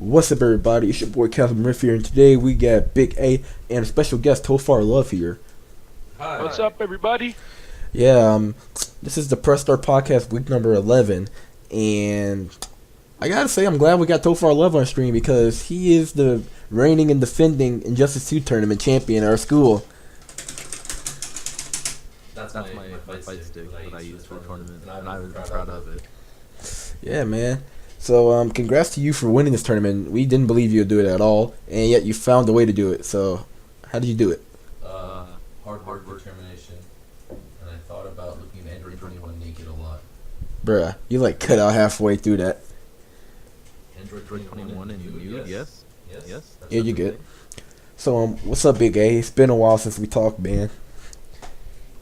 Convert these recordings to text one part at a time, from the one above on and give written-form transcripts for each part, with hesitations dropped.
What's up, everybody? It's your boy ChasmRift here, and today we got Big A and a special guest, Tofar Love here. Hi. What's up, everybody? Yeah, this is the Press Start Podcast, week number 11, and I gotta say, I'm glad we got Tofar Love on stream because he is the reigning and defending Injustice 2 tournament champion at our school. That's my fight stick that I use for the tournament, and I'm proud of it. Yeah, man. So, congrats to you for winning this tournament. We didn't believe you would do it at all, and yet you found a way to do it. So, how did you do it? Hard determination, and I thought about looking at Android 21 naked a lot. Bruh, you like cut out halfway through that. Android 21 and nude, yes. Yeah, you good. So, what's up, Big A? It's been a while since we talked, man.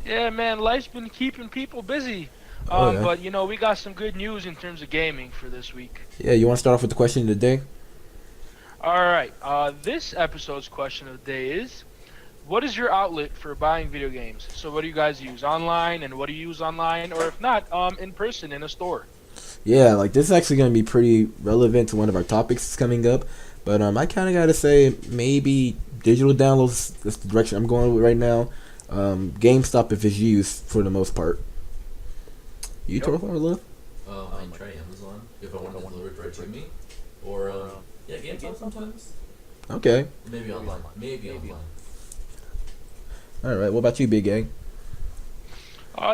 Yeah, man, life's been keeping people busy. Yeah. But, we got some good news in terms of gaming for this week. Yeah, you want to start off with the question of the day? All right, this episode's question of the day is, what is your outlet for buying video games? So what do you guys use online, and what do you use online, or if not, in person in a store? Yeah, like this is actually going to be pretty relevant to one of our topics coming up. But I kind of got to say maybe digital downloads. That's the direction I'm going with right now. GameStop if it's used for the most part. You Yep. told her love? I try Amazon if I want to deliver it right to me, or GameStop sometimes. Okay. Maybe online. All right. What about you, Big A?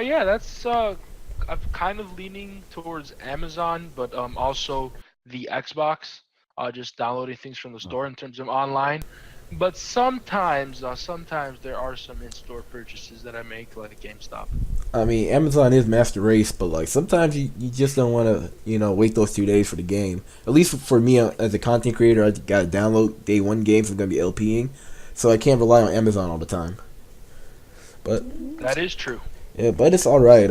Yeah, that's I'm kind of leaning towards Amazon, but also the Xbox. Just downloading things from the store in terms of online. But sometimes there are some in-store purchases that I make, like GameStop. I mean, Amazon is master race, but like sometimes you just don't want to, wait those 2 days for the game. At least for me as a content creator, I got to download day one games I'm going to be LPing, so I can't rely on Amazon all the time. But That is true. yeah, but it's all right.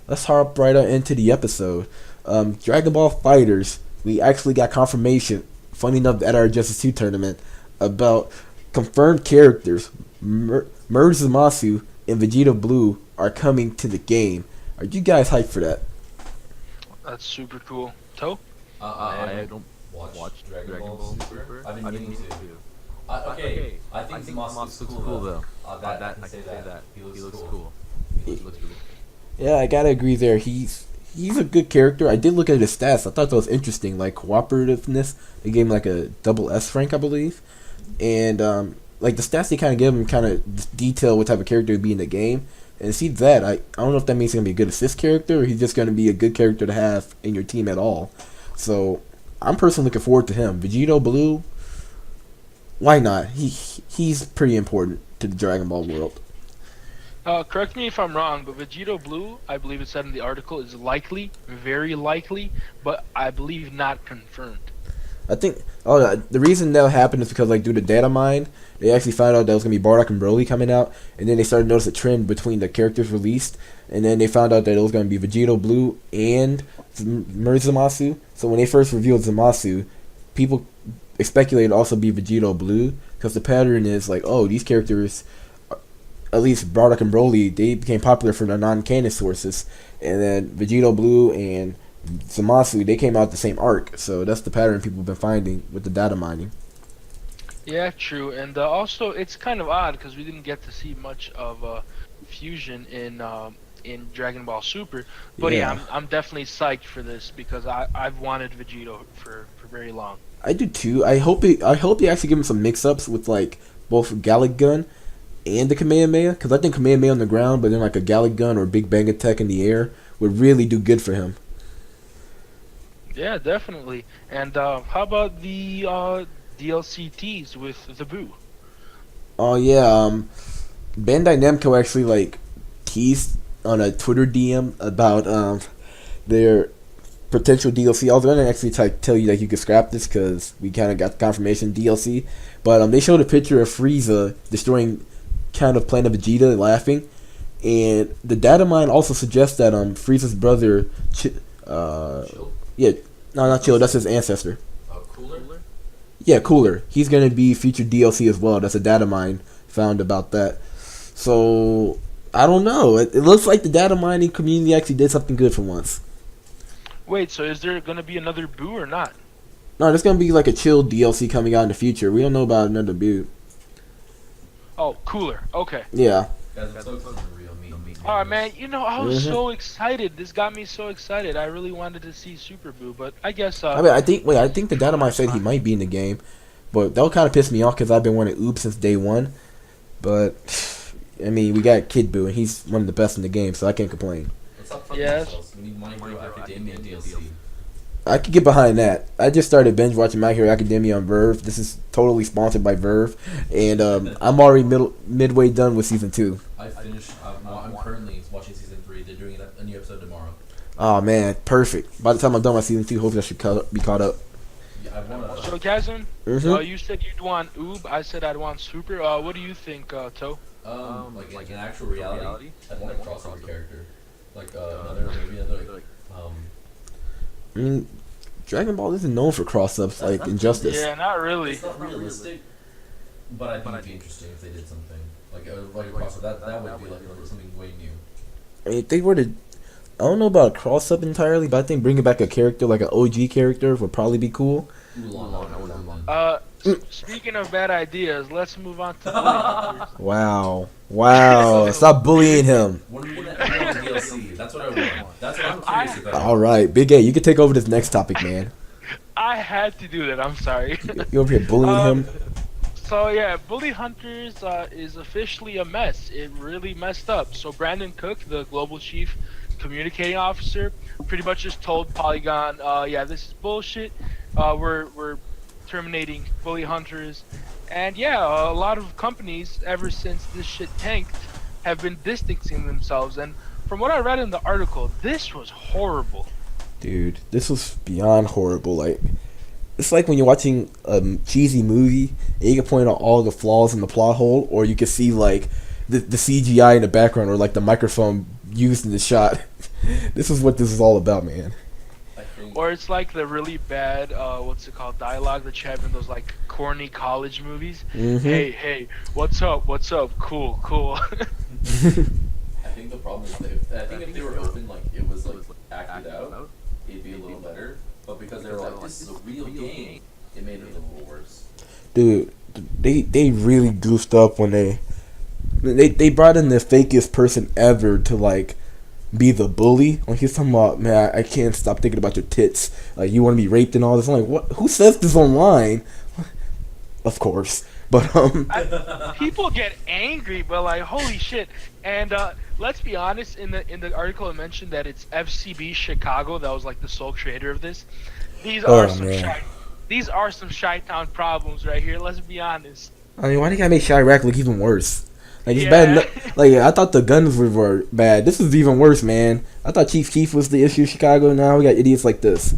Let's hop right on into the episode. Dragon Ball Fighters. We actually got confirmation, funny enough, at our Justice 2 tournament about confirmed characters. Merge Zamasu and Vegeta Blue are coming to the game. Are you guys hyped for that? That's super cool. Toe? I don't watch Dragon Ball Super. I've been meaning to. Okay, I think Zamasu looks cool though. That I can say that. He looks cool. He looks really cool. Yeah, I gotta agree there. He's a good character. I did look at his stats. I thought that was interesting, like cooperativeness. They gave him like a double S rank, I believe, and like the stats they kind of give him kind of detail what type of character he'd be in the game. And see that I don't know if that means he's gonna be a good assist character or he's just gonna be a good character to have in your team at all. So I'm personally looking forward to him. Vegito Blue, why not? He's pretty important to the Dragon Ball world. Correct me if I'm wrong, but Vegito Blue, I believe it said in the article, is likely, very likely, but I believe not confirmed. I think the reason that happened is because like due to data mine, they actually found out that was gonna be Bardock and Broly coming out, and then they started to notice a trend between the characters released, and then they found out that it was gonna be Vegito Blue and Merge Zamasu. So when they first revealed Zamasu, people speculated to also be Vegito Blue because the pattern is like, oh, these characters, at least Bardock and Broly, they became popular for the non-canon sources, and then Vegito Blue and Zamasu, they came out the same arc, so that's the pattern people have been finding with the data mining. Yeah, true, and also it's kind of odd because we didn't get to see much of fusion in Dragon Ball Super. But yeah, I'm definitely psyched for this because I've wanted Vegito for very long. I do too. I hope they actually give him some mix-ups with like both Gallic Gun and the Kamehameha, because I think Kamehameha on the ground, but then like a Gallic Gun or Big Bang Attack in the air would really do good for him. Yeah, definitely. And how about the DLC tease with the Boo? Oh yeah, Bandai Namco actually like teased on a Twitter DM about their potential DLC. I was gonna actually tell you that you could scrap this because we kind of got confirmation DLC, but they showed a picture of Frieza destroying kind of Planet Vegeta laughing, and the data mine also suggests that Frieza's brother, Chill? yeah, no, not Chill, that's his ancestor. Cooler? Yeah, Cooler. He's gonna be featured DLC as well. That's a data mine found about that. So I don't know. It looks like the data mining community actually did something good for once. Wait, so is there gonna be another Boo or not? No, there's gonna be like a chill DLC coming out in the future. We don't know about another build. Oh, cooler. Okay. Yeah. Guys, I'm so excited for real meat. All right, man. You know, I was Mhm. so excited. This got me so excited. I really wanted to see Super Boo, but I guess. I mean, I think the Dynamite said he might be in the game, but that would kind of piss me off because I've been wanting Oob since day one. But I mean, we got Kid Boo, and he's one of the best in the game, so I can't complain. Let's stop fucking Yes. ourselves. We need My Hero Academia DLC. I could get behind that. I just started binge watching My Hero Academia on Verve. This is totally sponsored by Verve, and I'm already midway done with season 2. I finished. I'm currently watching season 3. They're doing a new episode tomorrow. Oh man, perfect. By the time I'm done with season 2, hopefully I should be caught up. Yeah, I wanna. So, Chasm, Mhm. you said you'd want Oob. I said I'd want Super. What do you think, Toe? Like in actual reality, I'd want a crossover character, like maybe another I mean, Dragon Ball isn't known for cross-ups like Injustice. Yeah, not really. It's not realistic, but I think it'd be interesting if they did something like a crossover. That would be like something way new. I mean, if they were to, I don't know about a cross-up entirely, but I think bringing back a character like an OG character would probably be cool. Speaking of bad ideas, let's move on to Bully Hunters. Wow. Stop bullying him. When we get DLC, that's what I want. That's what I'm curious about. All right, Big A, you can take over this next topic, man. I had to do that. I'm sorry. You over here bullying him? So yeah, Bully Hunters is officially a mess. It really messed up. So Brandon Cook, the global chief communicating officer, pretty much just told Polygon, yeah, this is bullshit. We're terminating Bully Hunters, and yeah, a lot of companies ever since this shit tanked have been distancing themselves. And from what I read in the article, this was horrible. Dude, this was beyond horrible. Like, it's like when you're watching a cheesy movie and you can point out all the flaws in the plot hole, or you can see like the CGI in the background or like the microphone used in the shot. This is what this is all about, man. Or it's like the really bad, what's it called, dialogue that you have in those like corny college movies. Mhm. Hey, what's up? Cool. I think the problem is that if they were open, like it was like acted out, it'd be a little better. But because they were like, this is a real game, it made it a little worse. Dude, they really goofed up when they brought in the fakest person ever to like be the bully. Like he's talking about, man, I can't stop thinking about your tits. Like you want to be raped and all this. I'm like, what? Who says this online? Of course, but People get angry, but like, holy shit! And let's be honest, in the article it mentioned that it's FCB Chicago that was like the sole creator of this. These are some Chi-Town problems right here. Let's be honest. I mean, why do you gotta make Chirac look even worse? Like it's Yeah. bad. Like I thought the guns were bad. This is even worse, man. I thought Chief Keef was the issue in Chicago. Now we got idiots like this.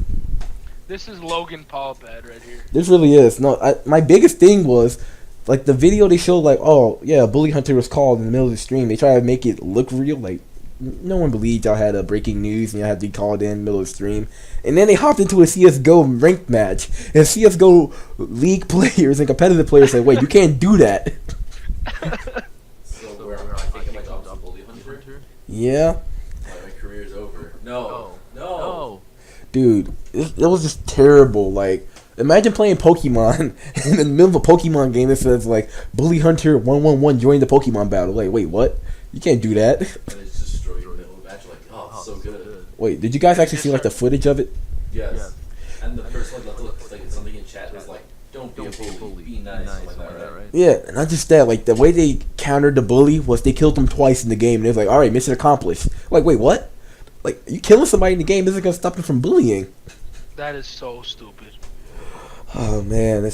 This is Logan Paul bad right here. This really is. No, my biggest thing was like the video they showed. Like, oh yeah, Bully Hunter was called in the middle of the stream. They try to make it look real. Like no one believed y'all had a breaking news and y'all had to be called in the middle of the stream. And then they hopped into a CS:GO ranked match, and CS:GO league players and competitive players said, "Wait, you can't do that." Where I think my job's a Bully Hunter. Yeah. My career's over. No. Dude, it was just terrible. Like, imagine playing Pokemon in the middle of a Pokemon game that says, like, Bully Hunter 111 joined the Pokemon battle. Like, wait, what? You can't do that. And it's just destroyed in the middle of the match. Like, oh, it's so good. Wait, did you guys actually see, like, the footage of it? Yes. And the first one that looked like something in chat was like, don't be a bully, be nice, like that, right? Yeah, and not just that. Like, the way they countered the bully was they killed him twice in the game. And it was like, all right, mission accomplished. Like, wait, what? Like, you killing somebody in the game isn't going to stop you from bullying. That is so stupid. Oh, man.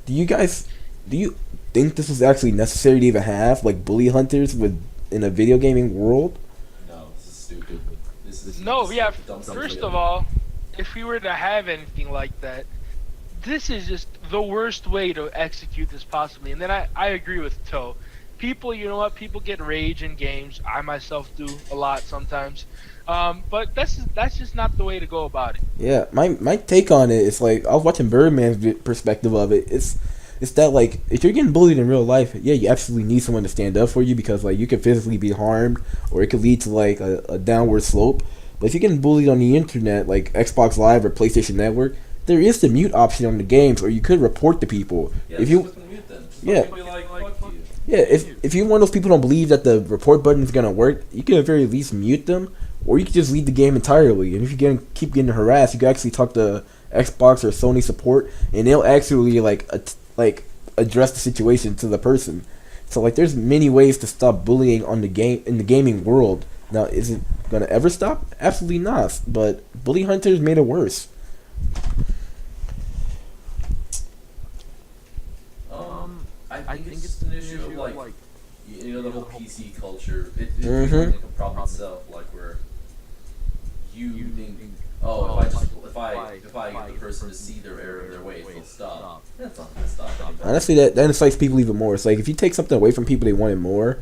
Do you think this was actually necessary to even have, like, bully hunters in a video gaming world? No, this is stupid. First of all, if we were to have anything like that, this is just the worst way to execute this possibly. And then I agree with Toe. People, you know what? People get rage in games. I myself do a lot sometimes. But that's just not the way to go about it. Yeah, my take on it is like I was watching Birdman's perspective of it. It's that like if you're getting bullied in real life, yeah, you absolutely need someone to stand up for you because like you can physically be harmed or it could lead to like a downward slope. But if you're getting bullied on the internet, like Xbox Live or PlayStation Network, there is the mute option on the games, or you could report the people. Yeah, if you mute them. yeah. Fuck you. Yeah, if you're one of those people who don't believe that the report button is gonna work, you can at the very least mute them, or you can just leave the game entirely. And if you keep getting harassed, you can actually talk to Xbox or Sony support, and they'll actually address the situation to the person. So like, there's many ways to stop bullying on the game in the gaming world. Now, is it gonna ever stop? Absolutely not. But bully hunters made it worse. I think it's an issue of like the whole PC culture. It's Mhm. like a problem itself, like where you think, if I get the person to see their error, their ways, they'll stop. That's not gonna stop anybody. Honestly, that incites people even more. It's like, if you take something away from people, they want it more.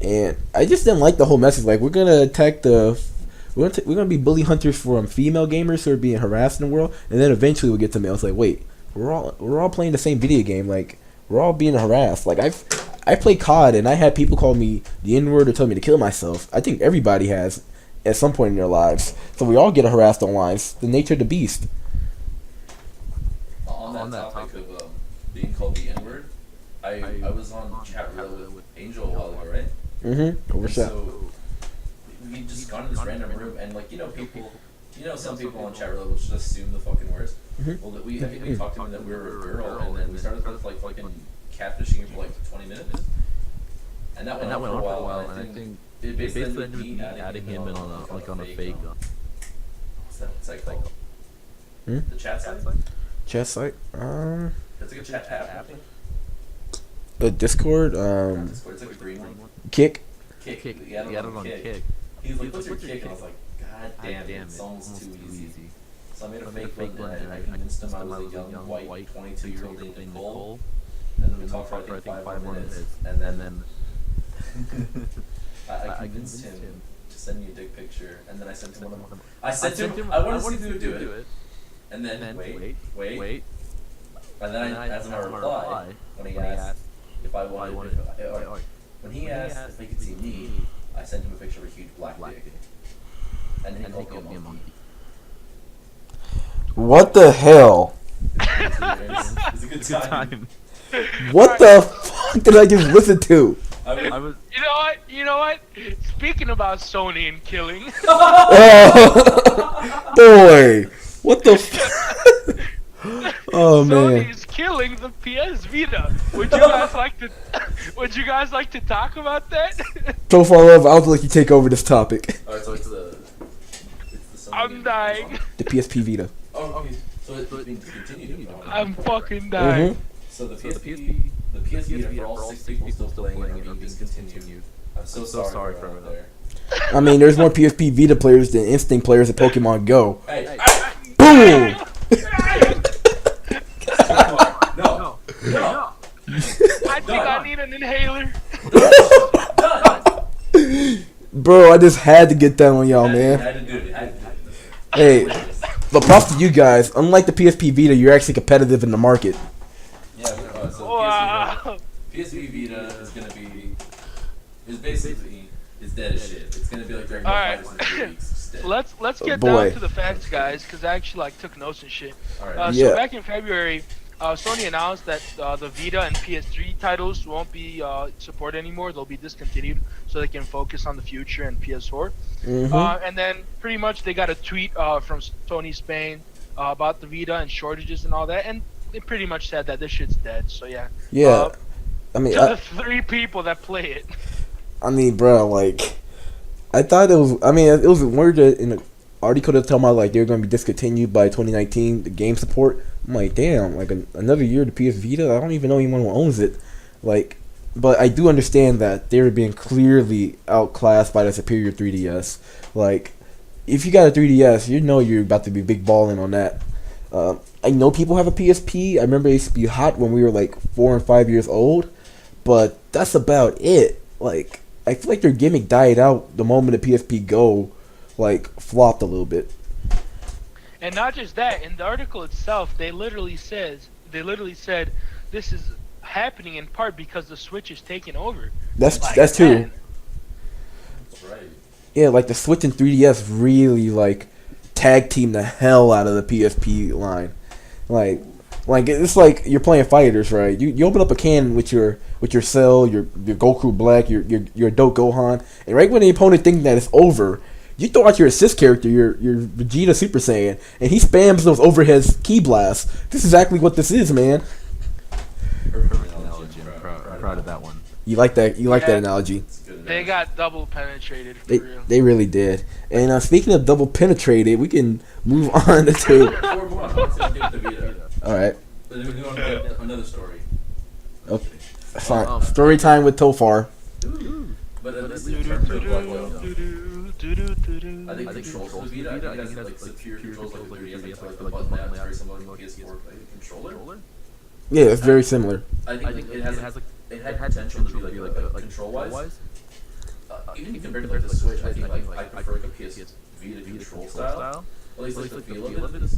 And I just didn't like the whole message. Like, we're gonna attack we're gonna be bully hunters from female gamers who are being harassed in the world, and then eventually we'll get to male. It's like, wait, we're all playing the same video game. Like, we're all being harassed. Like, I play CoD, and I had people call me the N-word or tell me to kill myself. I think everybody has at some point in their lives. So we all get harassed online. It's the nature of the beast. On that topic of being called the N-word, I was on chat with Angel a while ago, right? Mm-hmm. Overshot. So we just got in this random room, and people, some people on chat will just assume the fucking worst. Mm-hmm. Well, I think we talked to him that we were a girl, and then we started with like fucking catfishing for like 20 minutes, and that went on for a while. And I think it basically ended with me adding him in on a fake. What's that called? Hmm? The chat site. Chat site. It's like a chat app. The Discord. Discord. It's like a green one. Kick. Kick. He had it on Kick. He's like, "What's your kick?" And I was like, "God damn it, it's almost too easy." So I made a fake one, and I convinced him I was a young white 22-year-old named Nicole. And then we talked for I think 5 more minutes, and then I convinced him to send me a dick picture, and then I sent him one of them. I sent him. I wanted to see if he would do it, and then wait, and then I, as my reply, when he asked if I wanted, when he asked if he could see me, I sent him a picture of a huge black dick, and then he called me a monkey. What the hell? It's a good time. What the fuck did I just listen to? I was. You know what? Speaking about Sony and killing. Boy, what the fuck? Oh man. Sony is killing the PS Vita. Would you guys like to talk about that? So far, love, I'll let you take over this topic. Alright, so it's the Sony. I'm dying. The PSP Vita. Oh, okay. So it's being discontinued. I'm fucking dying. Mm-hmm. So the PS Vita for all 6 people still playing it are being discontinued. I'm so sorry for everyone there. I mean, there's more PSP Vita players than Instinct players at Pokemon Go. Hey. Boom! No. I think I need an inhaler. Bro, I just had to get that on y'all, man. Had to do it. Hey, but props to you guys. Unlike the PSP Vita, you're actually competitive in the market. Yeah, so Wow. PSP Vita is basically dead as shit. It's gonna be like Dragon Ball Alright. FighterZ in 3 weeks. It's dead. Let's get boy. down to the facts, guys, because I actually took notes and shit. Alright. Yeah. So back in February, Sony announced that the Vita and PS3 titles won't be supported anymore. They'll be discontinued so they can focus on the future and PS4. Mm-hmm. And then pretty much they got a tweet from Sony Spain about the Vita and shortages and all that, and they pretty much said that this shit's dead. So yeah. Yeah. I mean, To the 3 people that play it. I mean, bro, like, I thought it was. I mean, it was weird that in the article to tell me like they were going to be discontinued by 2019. The game support. I'm like, damn, like another year to PS Vita. I don't even know anyone who owns it. Like, but I do understand that they were being clearly outclassed by the superior 3DS. Like, if you got a 3DS, you know you're about to be big balling on that. I know people have a PSP. I remember it used to be hot when we were like 4 and 5 years old, but that's about it. Like, I feel like their gimmick died out the moment the PSP Go like flopped a little bit. And not just that, in the article itself, they literally said this is happening in part because the Switch is taking over. That's Like, true. man, That's right. Yeah, like the Switch and 3DS really like tag team the hell out of the PSP line. Like it's like you're playing fighters, right? You open up a can with your Cell, your Goku Black, your adult Gohan, and right when the opponent thinks that it's over, you throw out your assist character, your Vegeta Super Saiyan, and he spams those overhead ki blasts. This is exactly what this is, man. Perfect analogy. I'm proud of that one. You like that? You like that analogy? They got double penetrated. For real. They really did. And speaking of double penetrated, we can move on to. All right. But then we go on to another story. Okay. Fine. Story time with Tofar. But this is in terms of I think controls for the Vita. I think it has like superior controls like the 3DS, like the button maps, very similar to the PS4 controller. Yeah, it's very similar. I think it has like it had potential to be like control wise. Even compared to like the Switch, I think like I prefer like a PS Vita control style. At least like the feel of it.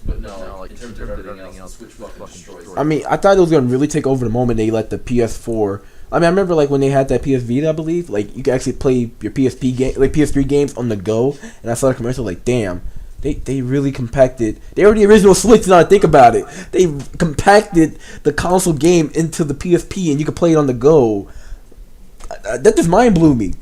But no, like in terms of everything else, the Switch fucking destroys it. I mean, I thought it was gonna really take over the moment they let the PS4. I mean, I remember like when they had that PS Vita, I believe, like you could actually play your PSP game, like PS3 games on the go. And I saw the commercial, like, damn, they really compacted. They were the original Switch. Now I think about it, they compacted the console game into the PSP, and you could play it on the go. That just mind blew me.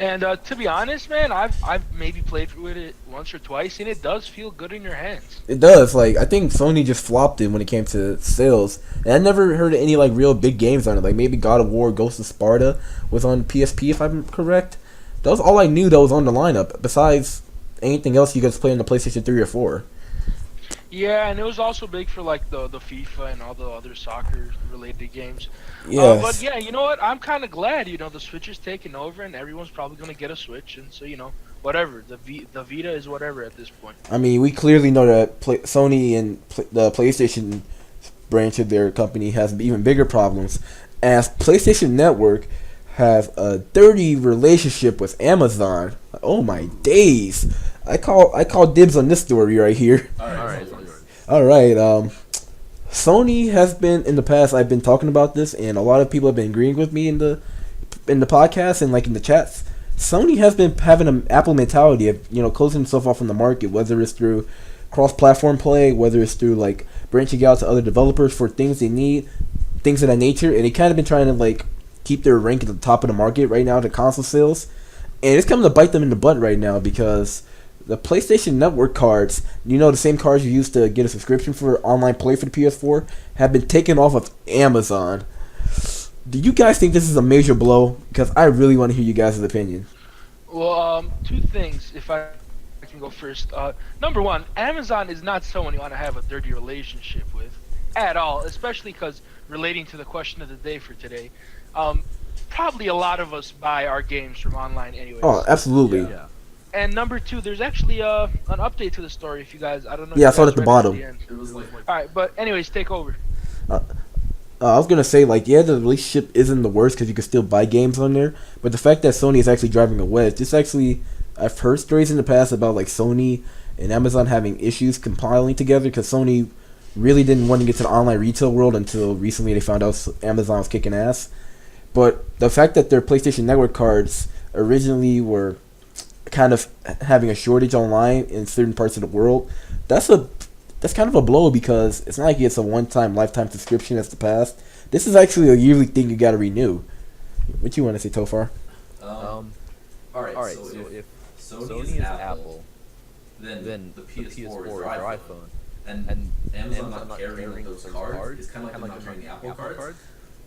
And to be honest, man, I've maybe played with it once or twice, and it does feel good in your hands. It does. Like, I think Sony just flopped it when it came to sales, and I never heard of any like real big games on it. Like maybe God of War, Ghost of Sparta was on PSP, if I'm correct. That was all I knew that was on the lineup. Besides anything else you guys play on the PlayStation 3 or 4. Yeah, and it was also big for like the FIFA and all the other soccer related games. Yes. But yeah, you know what? I'm kind of glad, the Switch is taking over and everyone's probably going to get a Switch. And so, whatever. The Vita is whatever at this point. I mean, we clearly know that Sony and the PlayStation branch of their company has even bigger problems, as PlayStation Network has a dirty relationship with Amazon. Oh my days! I call dibs on this story right here. All right. Sony has been in the past. I've been talking about this, and a lot of people have been agreeing with me in the podcast and like in the chats. Sony has been having an Apple mentality of closing itself off from the market, whether it's through cross-platform play, whether it's through like branching out to other developers for things they need, things of that nature, and they kind of been trying to like keep their rank at the top of the market right now to console sales, and it's coming to bite them in the butt right now because the PlayStation Network cards, the same cards you used to get a subscription for online play for the PS4, have been taken off of Amazon. Do you guys think this is a major blow? Because I really want to hear you guys' opinion. Well, two things, if I can go first. Number one, Amazon is not someone you want to have a dirty relationship with at all, especially because relating to the question of the day for today, probably a lot of us buy our games from online anyways. Oh, absolutely. Yeah. And number two, there's actually an update to the story. If you guys, I don't know. Yeah, I if saw you it guys at the read bottom. the It was like All right, but anyways, take over. I was gonna say the relationship isn't the worst because you can still buy games on there, but the fact that Sony is actually driving a wedge. I've heard stories in the past about like Sony and Amazon having issues compiling together because Sony really didn't want to get to the online retail world until recently they found out Amazon was kicking ass. But the fact that their PlayStation Network cards originally were kind of having a shortage online in certain parts of the world, that's kind of a blow because it's not like it's a one-time lifetime subscription as the past. This is actually a yearly thing you got to renew. What you want to say, Tofar? all right. So if Sony is Apple, then the PS4 is their iPhone, and Amazon not carrying those cards is kind of like them not carrying the Apple cards.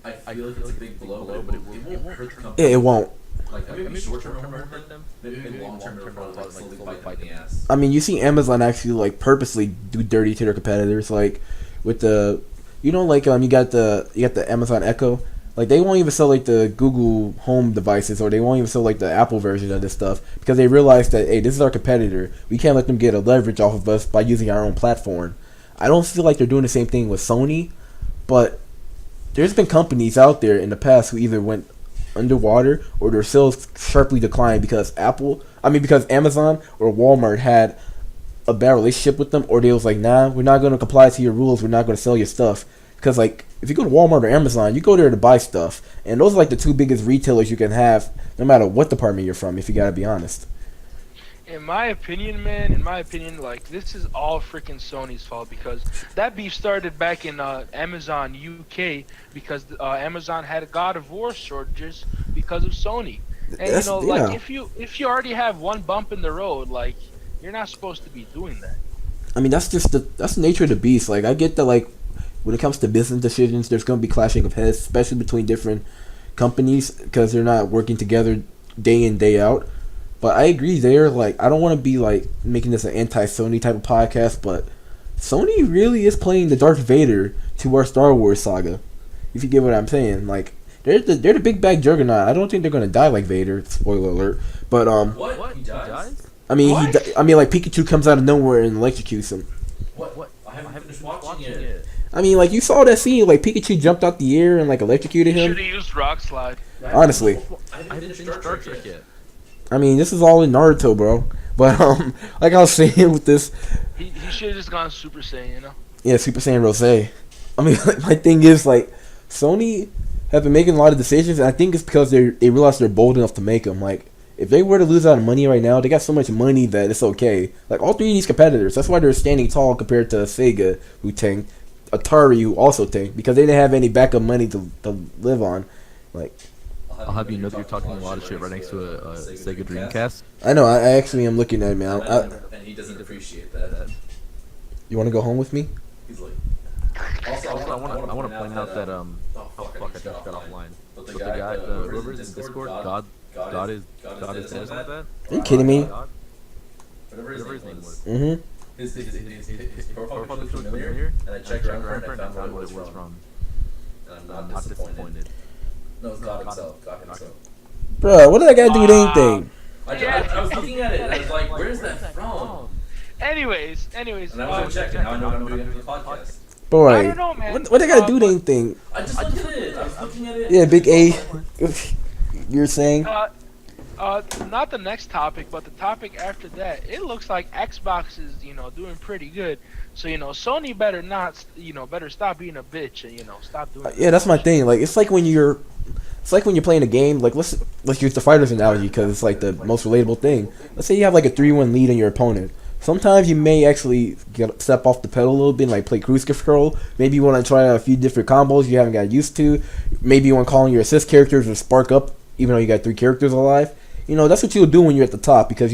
I feel like it's a big blow, but it won't hurt the company. It won't. Like maybe short-term it won't hurt them. Maybe long-term it'll probably slowly bite them in the ass. I mean, you see Amazon actually like purposely do dirty to their competitors, like with the, you got the Amazon Echo. Like they won't even sell like the Google Home devices, or they won't even sell like the Apple version of this stuff because they realize that hey, this is our competitor. We can't let them get a leverage off of us by using our own platform. I don't feel like they're doing the same thing with Sony, but there's been companies out there in the past who either went underwater or their sales sharply declined because Amazon or Walmart had a bad relationship with them, or they was like, nah, we're not going to comply to your rules, we're not going to sell your stuff. Because like if you go to Walmart or Amazon, you go there to buy stuff, and those are like the two biggest retailers you can have no matter what department you're from, if you got to be honest. In my opinion, like this is all freaking Sony's fault because that beef started back in Amazon UK because Amazon had God of War shortages because of Sony. And That's like yeah. if you already have one bump in the road, like you're not supposed to be doing that. I mean, that's the nature of the beast. Like, I get that. Like, when it comes to business decisions, there's going to be clashing of heads, especially between different companies because they're not working together day in day out. But I agree there. Like, I don't want to be like making this an anti-Sony type of podcast, but Sony really is playing the Darth Vader to our Star Wars saga. If you get what I'm saying, like they're the big bad juggernaut. I don't think they're gonna die like Vader. Spoiler alert. But What? He dies? I mean, What? I mean, like Pikachu comes out of nowhere and electrocutes him. What? I haven't finished watching it. I mean, like you saw that scene, like Pikachu jumped out the air and like electrocuted You him. should have used Rock Slide. Honestly, I haven't finished Star Trek yet. I mean, this is all in Naruto, bro. But like I was saying with this, He should have just gone Super Saiyan, you know. yeah, Super Saiyan Rose. I mean, like, my thing is like Sony have been making a lot of decisions, and I think it's because they realize they're bold enough to make them. Like, if they were to lose out on money right now, they got so much money that it's okay. Like, all three of these competitors, that's why they're standing tall compared to Sega, who tanked, Atari, who also tanked, because they didn't have any backup money to live on. Like, I'll have you know that you're talking a lot of shit right next to a Sega Dreamcast. I know, I actually am looking at it, man. And he doesn't appreciate that. You want to go home with me? He's like. Also, I want to point out that I just got offline. But the guy, whoever's in Discord, God is dead or something like that. Are you kidding me? Whatever his name was. Mm-hmm. His profile picture looked familiar, and I checked around for it and I found what it was from. And I'm not disappointed. No, it's God himself. Bro, what did that guy do with anything? I was looking at it and I was like, where's that from? Anyways. And I was gonna check it. Now I know what I'm doing after the podcast. Boy, I don't know, man. what that guy do with anything? I just looked at it. I was looking at it. Yeah, Big A. You're saying? Not the next topic, but the topic after that. It looks like Xbox is, doing pretty good. So, Sony better not, better stop being a bitch and, stop doing. Yeah, that's my thing. Like, it's like when you're playing a game. Like, let's use the fighters analogy because it's like the most relatable thing. Let's say you have like a 3-1 lead on your opponent. Sometimes you may actually step off the pedal a little bit and like play cruise control. Maybe you want to try out a few different combos you haven't got used to. Maybe you want to call in your assist characters or spark up even though you got 3 characters alive. That's what you'll do when you're at the top because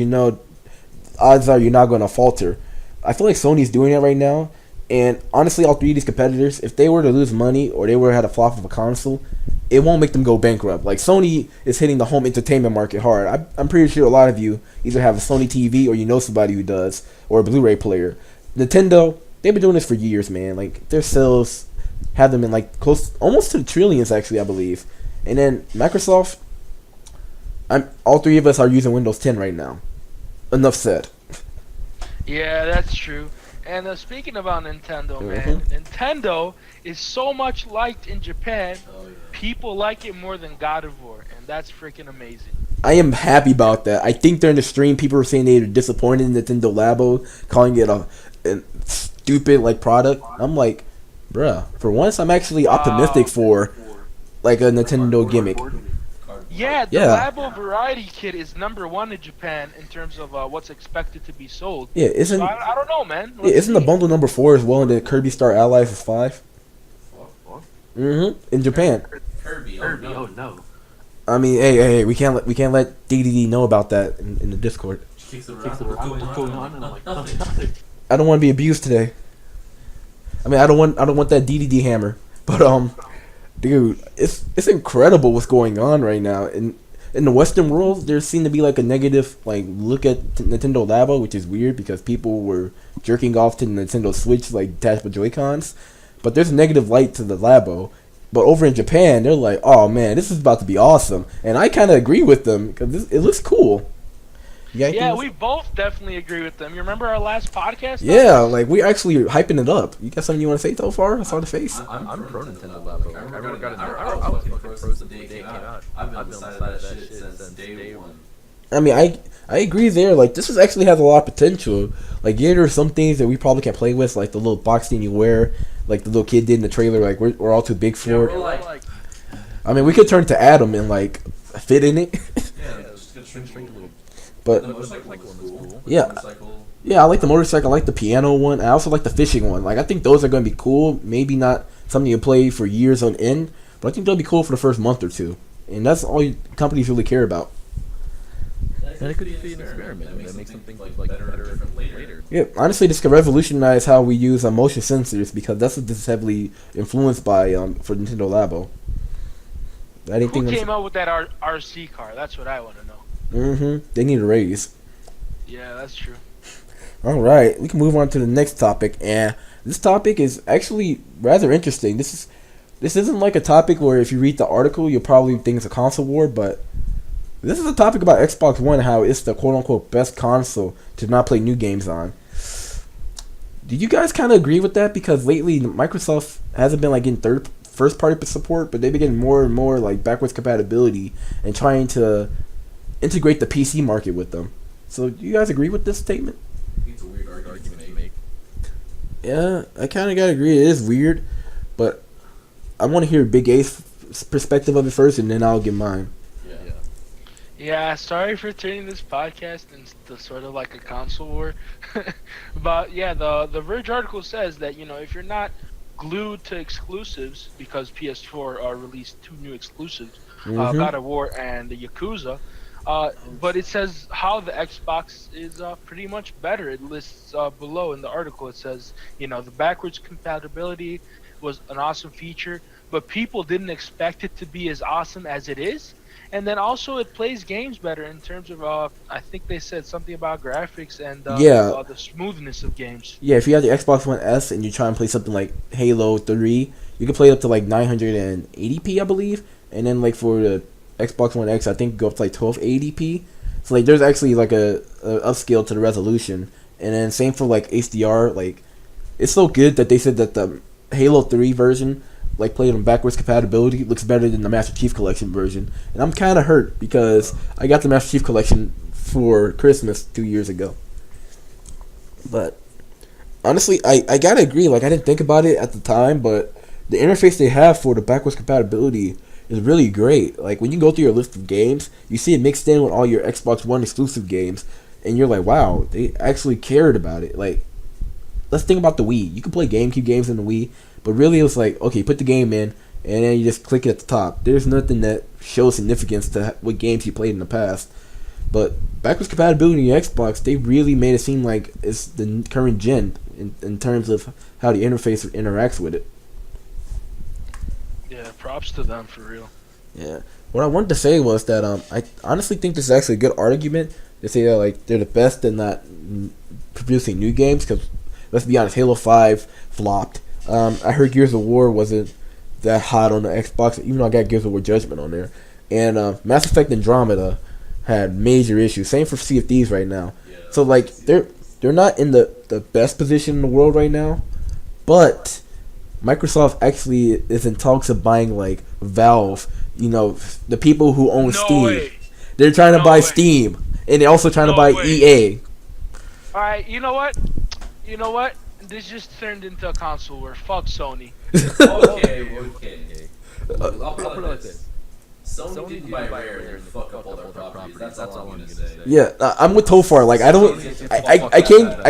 odds are you're not going to falter. I feel like Sony's doing it right now. And honestly, all 3 of these competitors, if they were to lose money or they were to have a flop of a console, it won't make them go bankrupt. Like, Sony is hitting the home entertainment market hard. I'm pretty sure a lot of you either have a Sony TV or you know somebody who does, or a Blu-ray player. Nintendo, they've been doing this for years, man. Like, their sales have them in like close, almost to the trillions, actually, I believe. And then Microsoft, all 3 of us are using Windows 10 right now. Enough said. Yeah, that's true. And speaking about Nintendo, man, Nintendo is so much liked in Japan. People like it more than God of War, and that's freaking amazing. I am happy about that. I think during the stream, people were saying they were disappointed in Nintendo LABO, calling it a stupid like product. I'm like, bruh, for once, I'm actually optimistic for like a Nintendo gimmick. Yeah, the LABO Variety Kit is #1 in Japan in terms of what's expected to be sold. Yeah, isn't so I don't know, man. Isn't the bundle #4 as well, and the Kirby Star Allies is 5? In Japan. Kirby, oh no. I mean, hey, we can't let DDD know about that in the Discord. What's going on? And I'm like, nothing. I don't want to be abused today. I mean, I don't want that DDD hammer, but dude, it's incredible what's going on right now. In the Western world, there seemed to be like a negative like look at Nintendo LABO, which is weird because people were jerking off to the Nintendo Switch like detachable Joy-Cons. But there's a negative light to the LABO. But over in Japan, they're like, oh man, this is about to be awesome. And I kind of agree with them because it looks cool. Yeah, we both definitely agree with them. You remember our last podcast? Yeah, like we actually hyping it up. You got something you want to say so far? I saw the face. I'm pro Nintendo LABO. I remember I was fucking pro the day it came out. I've been on the side of that shit since day one. I mean, I agree there. Like, this actually has a lot of potential. Like, yeah, there are some things that we probably can't play with, like the little box thing you wear, like the little kid did in the trailer. Like, we're all too big for it. I mean, we could turn to Adam and like fit in it. Yeah, just shrink a little. But The motorcycle one was cool. Yeah. I like the motorcycle. I like the piano one. I also like the fishing one. Like, I think those are going to be cool. Maybe not something you play for years on end, but I think they'll be cool for the first month or two. And that's all companies really care about. And it could be an experiment. That makes something like better or different later. Yeah, honestly, this could revolutionize how we use motion sensors, because that's what this is heavily influenced by for Nintendo Labo. Who came up with that RC car? That's what I want to know. They need a raise. Yeah, that's true. All right, we can move on to the next topic, and this topic is actually rather interesting. This isn't like a topic where if you read the article, you'll probably think it's a console war, but this is a topic about Xbox One, how it's the quote-unquote best console to not play new games on. Did you guys kind of agree with that? Because lately, Microsoft hasn't been like getting first-party support, but they've been getting more and more like backwards compatibility and trying to integrate the PC market with them. So, do you guys agree with this statement? It's a weird argument to make. Yeah, I kind of gotta agree. It is weird, but I want to hear Big A's perspective of it first, and then I'll give mine. Yeah, sorry for turning this podcast into sort of like a console war. But yeah, the Verge article says that, if you're not glued to exclusives, because PS4 released 2 new exclusives, God of War and the Yakuza, but it says how the Xbox is pretty much better. It lists below in the article, it says, the backwards compatibility was an awesome feature, but people didn't expect it to be as awesome as it is. And then also it plays games better in terms of, I think they said something about graphics and the smoothness of games. Yeah, if you have the Xbox One S and you try and play something like Halo 3, you can play it up to like 980p, I believe. And then like for the Xbox One X, I think go up to like 1280p. So like there's actually like a upscale to the resolution. And then same for like HDR. Like, it's so good that they said that the Halo 3 version, like played on backwards compatibility, looks better than the Master Chief Collection version. And I'm kind of hurt because I got the Master Chief Collection for Christmas 2 years ago. But honestly, I gotta agree. Like, I didn't think about it at the time, but the interface they have for the backwards compatibility is really great. Like, when you go through your list of games, you see it mixed in with all your Xbox One exclusive games, and you're like, wow, they actually cared about it. Like, let's think about the Wii. You can play GameCube games in the Wii, but really it was like, okay, put the game in, and then you just click it at the top. There's nothing that shows significance to what games you played in the past. But backwards compatibility in Xbox, they really made it seem like it's the current gen in terms of how the interface interacts with it. Yeah, props to them for real. Yeah. What I wanted to say was that I honestly think this is actually a good argument to say that like they're the best in not producing new games, because let's be honest, Halo 5 flopped. I heard Gears of War wasn't that hot on the Xbox, even though I got Gears of War Judgment on there. And Mass Effect Andromeda had major issues. Same for Sea of Thieves right now. So like they're not in the best position in the world right now, but Microsoft actually is in talks of buying like Valve. The people who own Steam. Way. They're trying to buy Steam, and they're also trying to buy EA. All right, you know what? This just turned into a console war. Fuck Sony. Okay. I'll put it like this. Sony didn't buy Rare and fuck up all their properties. That's all I'm gonna say. Yeah, I'm with Tofar. Like, I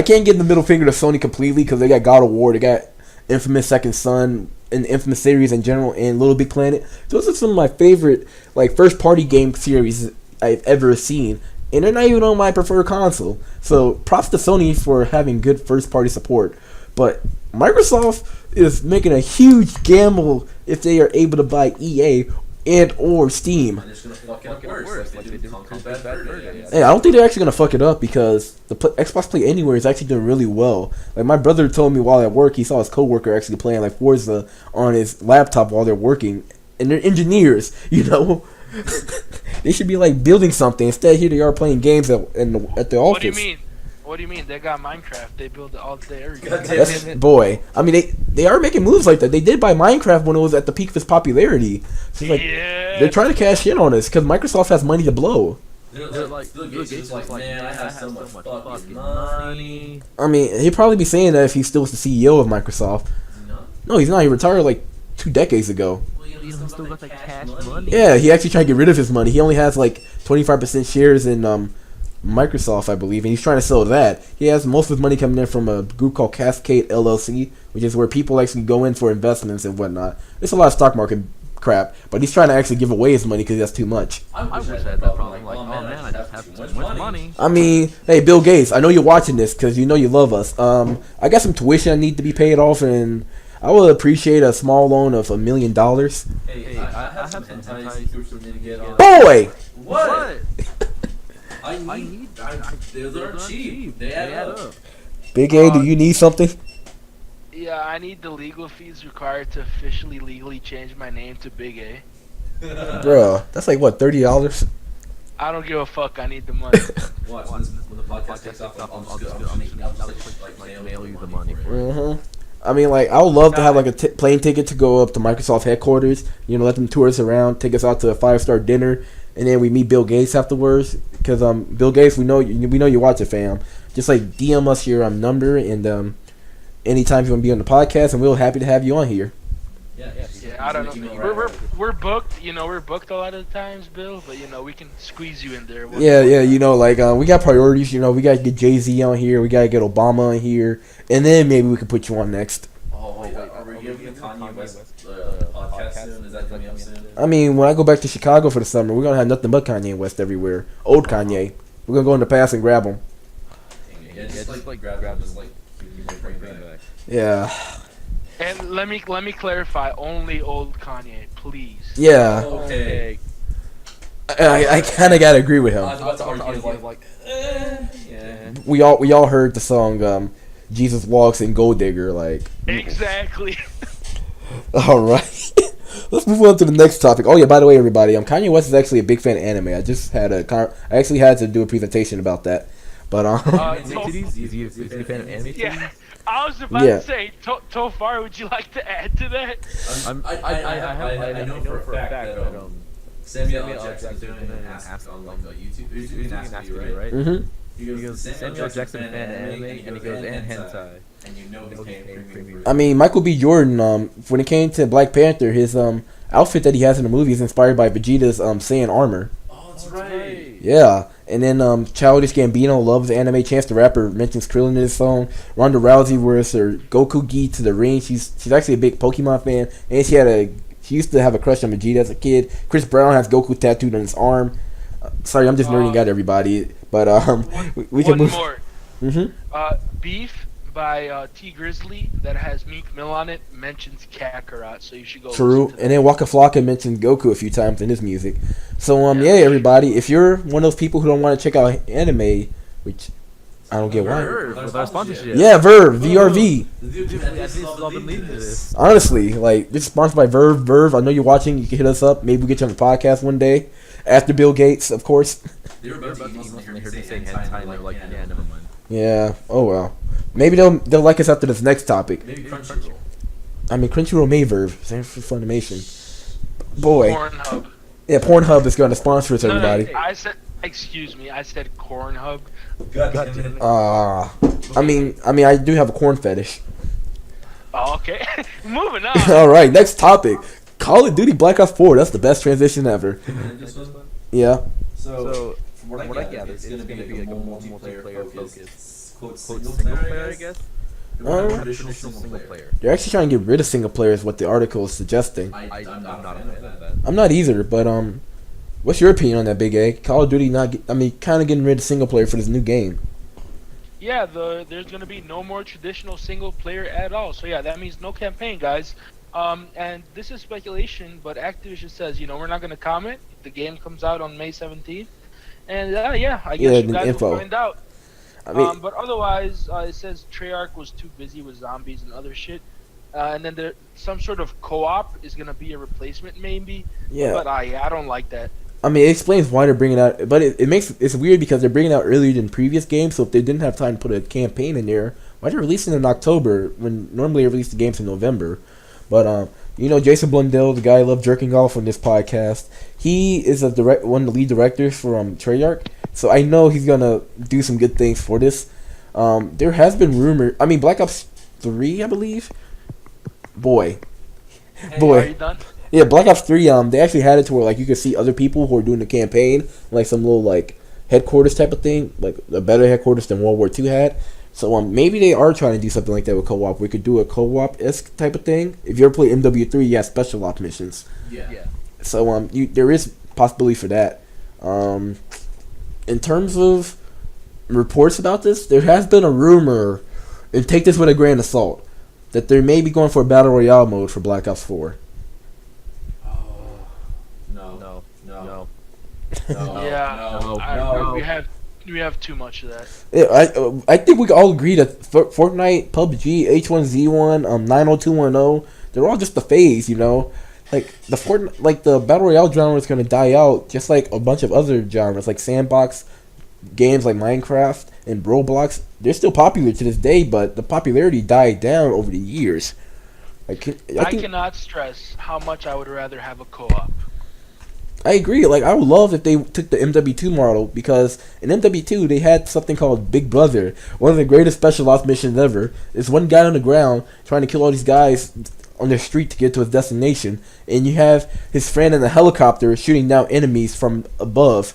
can't get the middle finger to Sony completely, because they got God of War, they got Infamous Second Son, and the Infamous series in general, and Little Big Planet. Those are some of my favorite like first party game series I've ever seen, and they're not even on my preferred console. So props to Sony for having good first party support. But Microsoft is making a huge gamble if they are able to buy EA and or Steam. And it's gonna fuck it up worse, like they did Conker's Bad Fur Day. Hey, I don't think they're actually gonna fuck it up, because the Xbox Play Anywhere is actually doing really well. Like, my brother told me while at work, he saw his coworker actually playing like Forza on his laptop while they're working, and they're engineers, They should be like building something. Instead, here they are playing games at the office. What do you mean? They got Minecraft. They build it all there. Boy, I mean, they are making moves like that. They did buy Minecraft when it was at the peak of its popularity. So like, they're trying to cash in on this because Microsoft has money to blow. They're like, man, I have so much fucking money. I mean, he'd probably be saying that if he still was the CEO of Microsoft. No, he's not. He retired like 2 decades ago. He still got that cash money. Yeah, he actually tried to get rid of his money. He only has like 25% shares in Microsoft, I believe, and he's trying to sell that. He has most of his money coming in from a group called Cascade LLC, which is where people actually go in for investments and whatnot. It's a lot of stock market crap, but he's trying to actually give away his money because he has too much. I wish I had that problem. Like, oh man, I just have too much money. I mean, hey, Bill Gates, I know you're watching this because you know you love us. I got some tuition I need to be paid off, and I would appreciate a small loan of $1 million. Hey, I have some hentai you need to get on. Boy! What? I need. Those aren't cheap. They add up. Big A, do you need something? Yeah, I need the legal fees required to officially legally change my name to Big A. Bruh, that's like what, $30? I don't give a fuck. I need the money. Watch when the podcast takes off. I'll just mail you the money. I mean, like, I would love to have like a plane ticket to go up to Microsoft headquarters. You know, let them tour us around, take us out to a 5-star dinner, and then we meet Bill Gates afterwards. Because Bill Gates, we know you watch it, fam. Just like DM us your number, and anytime you want to be on the podcast, and we're happy to have you on here. Yeah, I don't know. We're booked. You know, we're booked a lot of the times, Bill. But you know, we can squeeze you in there. Yeah. You know, like we got priorities. You know, we gotta get Jay-Z on here. We gotta get Obama on here, and then maybe we can put you on next. Oh wait, are we giving the Kanye West podcast soon? Is that coming up soon? I mean, when I go back to Chicago for the summer, we're gonna have nothing but Kanye West everywhere. Old Kanye. We're gonna go in the past and grab him. Yeah, just like grab them, just like bring back. Yeah. And let me clarify. Only old Kanye, please. Yeah. Okay. I kind of gotta agree with him. I was about to argue like, yeah. We all heard the song "Jesus Walks" and "Gold Digger." Like. Exactly. All right. Let's move on to the next topic. Oh yeah, by the way, everybody, Kanye West is actually a big fan of anime. I actually had to do a presentation about that. But is he a fan of anime? Yeah. I was about to say, Tofar, would you like to add to that? I know for a fact that Samuel L. Jackson is doing an ask on like YouTube. He's doing an ask you, right? Mm-hmm. He goes, Samuel Jackson fan of anime, and he goes, and hentai. And you know he's paying premium. I mean, Michael B. Jordan, when it came to Black Panther, his outfit that he has in the movie is inspired by Vegeta's Saiyan armor. Oh, that's right. Yeah. And then Childish Gambino loves anime. Chance the Rapper mentions Krillin in his song. Ronda Rousey wears her Goku gi to the ring. She's actually a big Pokemon fan, and she used to have a crush on Vegeta as a kid. Chris Brown has Goku tattooed on his arm. Sorry, I'm just nerding out everybody, but we can move. One more. Mm-hmm. Beef by T Grizzly that has Meek Mill on it mentions Kakarot, so you should go. True, and then Waka Flocka mentioned Goku a few times in his music. So yeah, everybody, if you're one of those people who don't want to check out anime, which I don't get why. With our sponsorship. Yeah, Verve, VRV. Dude, honestly, like, this is sponsored by Verve. Verve, I know you're watching. You can hit us up. Maybe we'll get you on the podcast one day. After Bill Gates, of course. They were about to email when they heard me say hentai, and they were like, yeah, never mind. Yeah, oh well. Maybe they'll like us after this next topic. Maybe Crunchyroll. I mean, Crunchyroll may Verve. Same for Funimation. Boy. Pornhub. Yeah, Pornhub is going to sponsor us, everybody. No, I said Cornhub. I mean, I do have a corn fetish. Oh, okay. Moving on. All right, next topic. Call of Duty Black Ops 4. That's the best transition ever. Yeah. So from what I gather, it's going to be like a multiplayer focus. Quote, single player, I guess? Traditional single player. They're actually trying to get rid of single player is what the article is suggesting. I'm not a fan of that. I'm not either, but what's your opinion on that, Big A? Call of Duty kind of getting rid of single player for this new game. Yeah, there's going to be no more traditional single player at all. So yeah, that means no campaign, guys. And this is speculation, but Activision says, we're not going to comment. The game comes out on May 17th. And I guess you guys will find out. I mean, but otherwise, it says Treyarch was too busy with zombies and other shit. And then some sort of co-op is going to be a replacement, maybe. Yeah. But I don't like that. I mean, it explains why they're bringing out, but it's weird because they're bringing out earlier than previous games. So if they didn't have time to put a campaign in there, why are they releasing it in October when normally they release the games in November? But Jason Blundell, the guy I love jerking off on this podcast, he is one of the lead directors for Treyarch. So I know he's gonna do some good things for this. There has been rumor. I mean, Black Ops 3, I believe. Boy. Are you done? Yeah, Black Ops 3. They actually had it to where like you could see other people who are doing the campaign, like some little like headquarters type of thing, like a better headquarters than World War II had. So maybe they are trying to do something like that with co-op. We could do a co-op-esque type of thing. If you ever play MW3, you have special op missions. Yeah. So there is possibility for that. In terms of reports about this, there has been a rumor, and take this with a grain of salt, that they may be going for a battle royale mode for Black Ops 4. No. Yeah, we have too much of that. Yeah, I think we can all agree that Fortnite, PUBG, H1Z1, 90210, they're all just a phase, you know. Like the battle royale genre is going to die out, just like a bunch of other genres, like sandbox games like Minecraft and Roblox. They're still popular to this day, but the popularity died down over the years. I cannot stress how much I would rather have a co-op. I agree. Like, I would love if they took the MW2 model, because in MW2 they had something called Big Brother, one of the greatest special ops missions ever. It's one guy on the ground trying to kill all these guys on the street to get to his destination, and you have his friend in a helicopter shooting down enemies from above.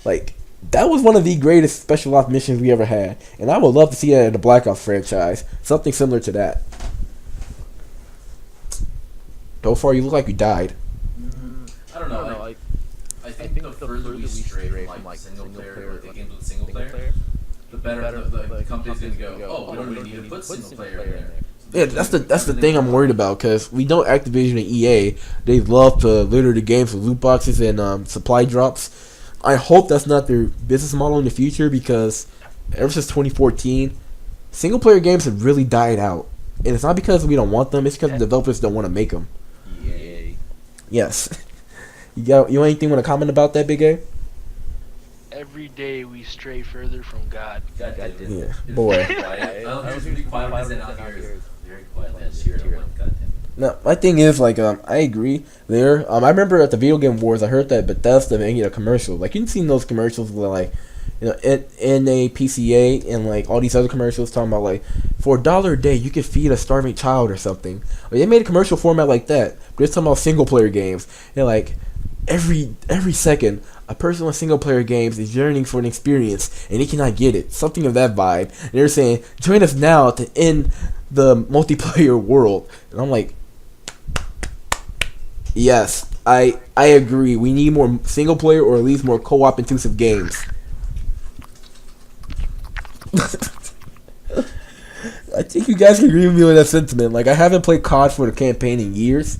Like, that was one of the greatest special ops missions we ever had, and I would love to see that in the Black Ops franchise. Something similar to that. So far, you look like you died. I don't know. Like, I think the further we stray from like single player, like games with single player, the better the company's gonna go. Oh, we don't really need to put single player in there. Yeah, that's the thing I'm worried about, because we know Activision and EA, they love to litter the games with loot boxes and supply drops. I hope that's not their business model in the future, because ever since 2014, single player games have really died out, and it's not because we don't want them; it's because the developers don't want to make them. Yay. Yes. You anything want to comment about that, Big A? Every day we stray further from God. Yeah, boy. I don't think it's really quiet because out here is very quiet. I just hear it. I'm like, God damn. No, my thing is, like, I agree there. I remember at the Video Game Wars, I heard that Bethesda made a commercial. Like, you've seen those commercials where, like, you know, NAPCA and, like, all these other commercials talking about, like, for $1 a day, you could feed a starving child or something. Like, they made a commercial format like that, but it's talking about single-player games. And, like, every second, a person with single-player games is yearning for an experience, and he cannot get it. Something of that vibe. And they're saying, join us now to end the multiplayer world. And I'm like, yes, I agree. We need more single player, or at least more co-op intensive games. I think you guys can agree with me on that sentiment. Like, I haven't played CoD for the campaign in years,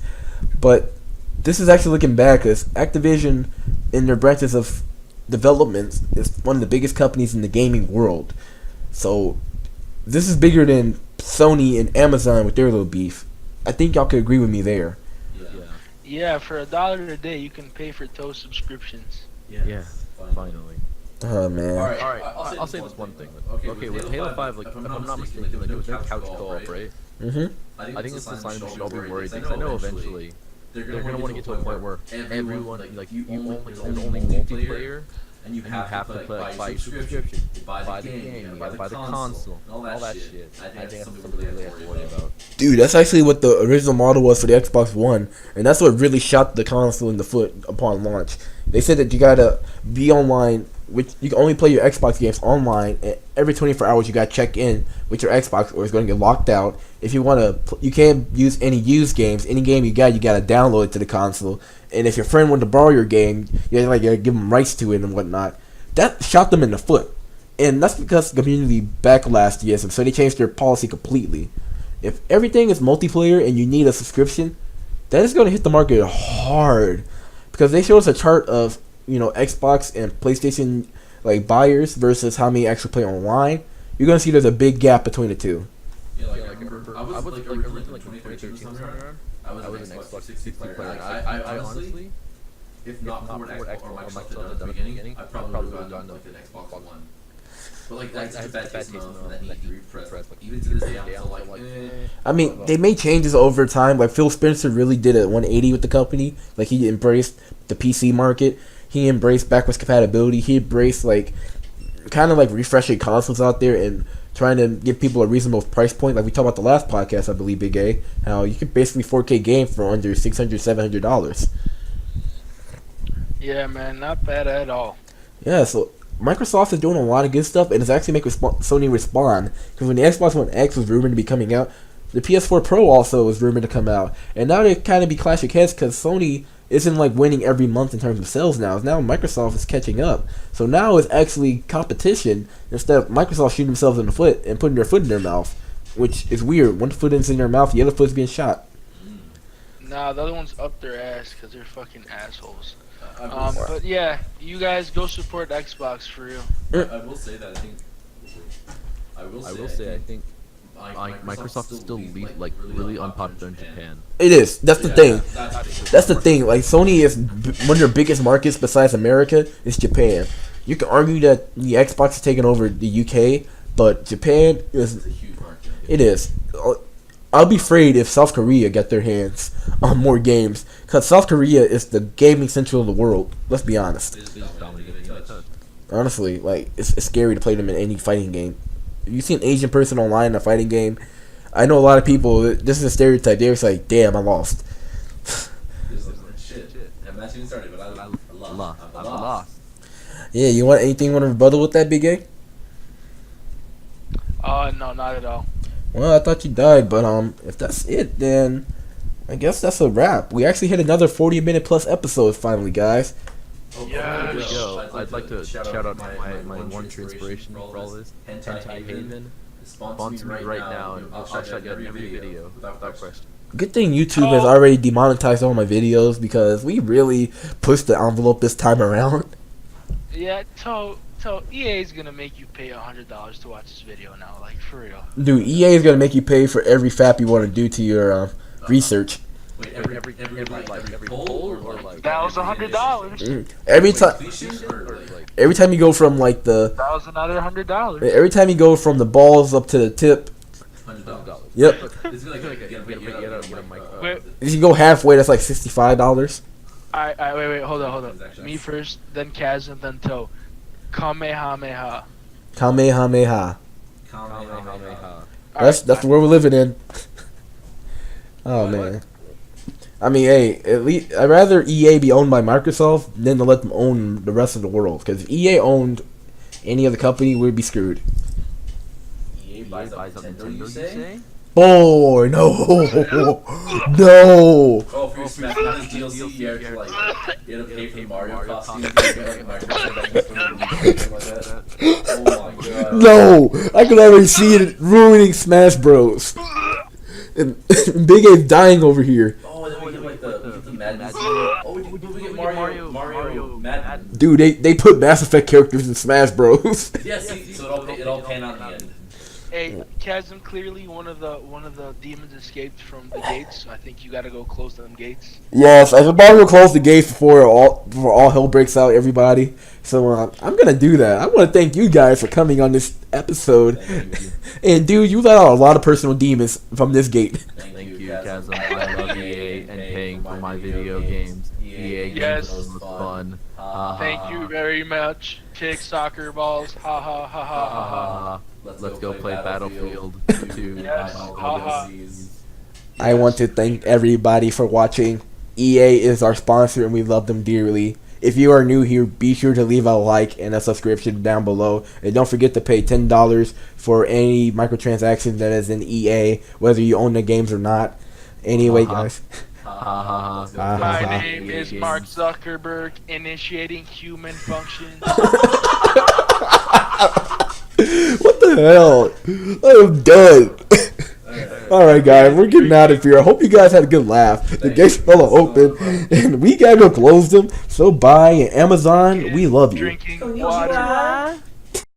but this is actually looking back, because Activision, in their branches of development, is one of the biggest companies in the gaming world. So this is bigger than Sony and Amazon with their little beef. I think y'all could agree with me there. Yeah, for $1 a day, you can pay for Toast subscriptions. Yeah, finally. Oh, man. All right. I'll say this one thing. Okay, with Halo 5, like, if I'm not mistaken, like, it was their couch co-op, right? Mm-hmm. I think it's the sign we should all be worried, because I know eventually they're gonna want to get to a point where everyone, like, you only multiplayer, and you have to buy your subscription, you buy the game, you gotta buy the console, all that shit. I think that's something we really have to worry about. Dude, that's actually what the original model was for the Xbox One, and that's what really shot the console in the foot upon launch. They said that you gotta be online, which you can only play your Xbox games online, and every 24 hours you gotta check in with your Xbox, or it's gonna get locked out. If you wanna, you can't use any used games. Any game you gotta download it to the console. And if your friend wanted to borrow your game, you gotta give them rights to it and whatnot. That shot them in the foot, and that's because the community backlash to this, and so they changed their policy completely. If everything is multiplayer and you need a subscription, that is gonna hit the market hard, because they showed us a chart of, you know, Xbox and PlayStation, like, buyers versus how many actually play online. You're gonna see there's a big gap between the two. Yeah, like, I remember, I was like originally like 2013 something around. I was an Xbox 360 player. I honestly, if not for Xbox or Microsoft at the beginning, I probably would have gotten like an Xbox One. But like, that's just a bad taste in my mouth, that need to refresh. Like, even to this day, I'm still like, I mean, they made changes over time. Like, Phil Spencer really did a 180 with the company. Like, he embraced the PC market. He embraced backwards compatibility. He embraced, like, kind of like refreshing consoles out there and trying to give people a reasonable price point. Like we talked about the last podcast, I believe, Big A, how you could basically 4K game for under $600, $700. Yeah, man, not bad at all. Yeah, so Microsoft is doing a lot of good stuff, and it's actually making Sony respond. Because when the Xbox One X was rumored to be coming out, the PS4 Pro also was rumored to come out, and now they kind of be clashing heads because Sony isn't like winning every month in terms of sales now. Now Microsoft is catching up, so now it's actually competition instead of Microsoft shooting themselves in the foot and putting their foot in their mouth, which is weird. One foot is in their mouth, the other foot's being shot. Nah, the other one's up their ass because they're fucking assholes. But yeah, you guys go support Xbox for real. I will say that I think Microsoft is still like really unpopular in Japan. It is. That's the thing. That's the thing. Like Sony is one of their biggest markets besides America is Japan. You can argue that the Xbox is taking over the UK, but Japan is a huge market. It is. I'll be afraid if South Korea get their hands on more games, because South Korea is the gaming central of the world. Let's be honest. Honestly, like it's scary to play them in any fighting game. If you see an Asian person online in a fighting game, I know a lot of people. This is a stereotype. They're just like, "Damn, I lost." Shit. I'm not even started, but I lost. Yeah, you want anything? Want to rebuttal with that, Big A? No, not at all. Well, I thought you died, but if that's it, then I guess that's a wrap. We actually hit another 40-minute plus episode finally, guys. Yes. I'd like to shout out my one true inspiration for all this. Hentai Haven. Sponsor me right now, and I'll shout you out in every video without question. Good thing YouTube has already demonetized all my videos because we really pushed the envelope this time around. Yeah, so EA is gonna make you pay $100 to watch this video now, like for real. Dude, EA is gonna make you pay for every fap you want to do to your research. Wait, every poll or like that was $100. Every time you go from like the That was another $100. every time you go from the balls up to the tip. $100. Yep. If you go halfway, that's like $65. Wait, hold on. Me first, then Kaz, and then Toe. Kamehameha. Kamehameha. That's the world we're living in. Oh man. I mean, hey, at least I'd rather EA be owned by Microsoft than to let them own the rest of the world. Because if EA owned any other company, we'd be screwed. EA buys up Nintendo, you say? Boy, no, no. Oh, for your Smash Bros. DLC, you have to pay for the Mario costume. Oh my god. No, I can already see it ruining Smash Bros. And Big A's dying over here. Oh, and then we get like the Madden. Oh, we get Mario Madden. Dude, they put Mass Effect characters in Smash Bros. Yeah, see, so it all pan out in the end. Hey, Chasm, clearly one of the demons escaped from the gates. So I think you gotta go close them gates. Yes, I should probably close the gates before all hell breaks out, everybody. So I'm gonna do that. I want to thank you guys for coming on this episode. And dude, you let out a lot of personal demons from this gate. Thank you, Chasm. I love EA and paying for my video games. EA games was fun. Thank you very much. Kick soccer balls. Ha ha ha ha ha ha. Let's go play Battlefield 2. Yes. I want to thank everybody for watching. EA is our sponsor and we love them dearly. If you are new here, be sure to leave a like and a subscription down below. And don't forget to pay $10 for any microtransaction that is in EA, whether you own the games or not. Anyway, guys. My name is Mark Zuckerberg, initiating human functions. What the hell? I'm done. Alright guys, we're getting out of here. I hope you guys had a good laugh. The gates fell open and we gotta go close them. So bye, and Amazon, we love you. Drinking water.